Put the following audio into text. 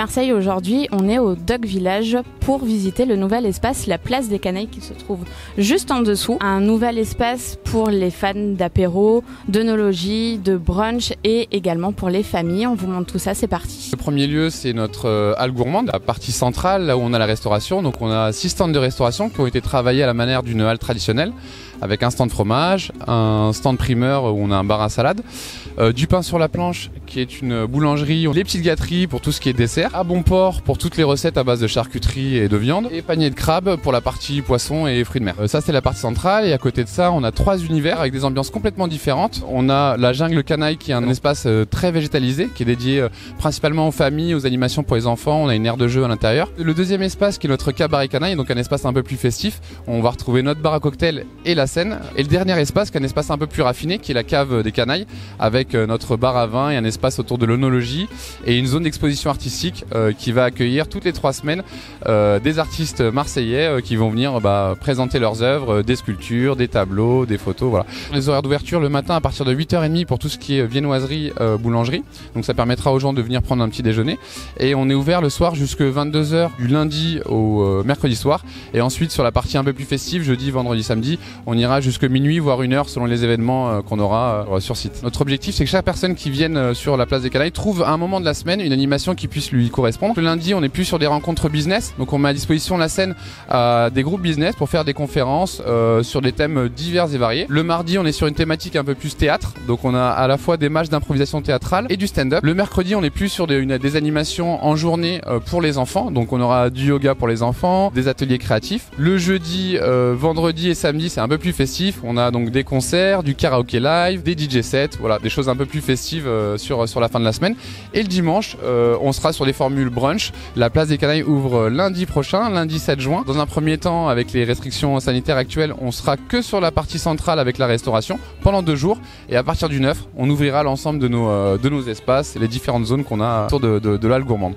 Marseille aujourd'hui, on est au Dog Village pour visiter le nouvel espace, la place des Canailles qui se trouve juste en dessous. Un nouvel espace pour les fans d'apéro, d'œnologie, de brunch et également pour les familles. On vous montre tout ça, c'est parti. Le premier lieu, c'est notre halle gourmande, la partie centrale, là où on a la restauration. Donc on a 6 stands de restauration qui ont été travaillés à la manière d'une halle traditionnelle, avec un stand fromage, un stand primeur où on a un bar à salade, du pain sur la planche qui est une boulangerie, les petites gâteries pour tout ce qui est dessert, à bon port pour toutes les recettes à base de charcuterie et de viande, et panier de crabe pour la partie poisson et fruits de mer. Ça c'est la partie centrale, et à côté de ça on a 3 univers avec des ambiances complètement différentes. On a la jungle Canaille qui est un espace très végétalisé qui est dédié principalement aux familles, aux animations pour les enfants. On a une aire de jeu à l'intérieur. Le deuxième espace qui est notre cabaret Canaille, donc un espace un peu plus festif. On va retrouver notre bar à cocktail et la scène. Et le dernier espace qui est un espace un peu plus raffiné qui est la cave des Canailles avec notre bar à vin et un espace autour de l'œnologie et une zone d'exposition artistique qui va accueillir toutes les 3 semaines des artistes marseillais qui vont venir présenter leurs œuvres, des sculptures, des tableaux, des photos, voilà. Les horaires d'ouverture le matin à partir de 8h30 pour tout ce qui est viennoiserie, boulangerie. Donc ça permettra aux gens de venir prendre un petit déjeuner. Et on est ouvert le soir jusqu'à 22h du lundi au mercredi soir. Et ensuite sur la partie un peu plus festive, jeudi, vendredi, samedi, on ira jusqu'à minuit, voire 1h selon les événements qu'on aura sur site. Notre objectif, c'est que chaque personne qui vienne sur la place des Canailles trouve à un moment de la semaine une animation qui puisse lui correspondre. Le lundi, on est plus sur des rencontres business, donc on met à disposition la scène à des groupes business pour faire des conférences sur des thèmes divers et variés. Le mardi, on est sur une thématique un peu plus théâtre, donc on a à la fois des matchs d'improvisation théâtrale et du stand-up. Le mercredi, on est plus sur des animations en journée pour les enfants, donc on aura du yoga pour les enfants, des ateliers créatifs. Le jeudi, vendredi et samedi, c'est un peu plus festif. On a donc des concerts, du karaoké live, des DJ sets, voilà, des choses un peu plus festives sur la fin de la semaine. Et le dimanche, on sera sur des formules brunch. La place des Canailles ouvre lundi prochain, lundi 7 juin. Dans un premier temps, avec les restrictions sanitaires actuelles, on sera que sur la partie centrale avec la restauration pendant 2 jours. Et à partir du 9, on ouvrira l'ensemble de nos espaces et les différentes zones qu'on a autour de l'halle gourmande.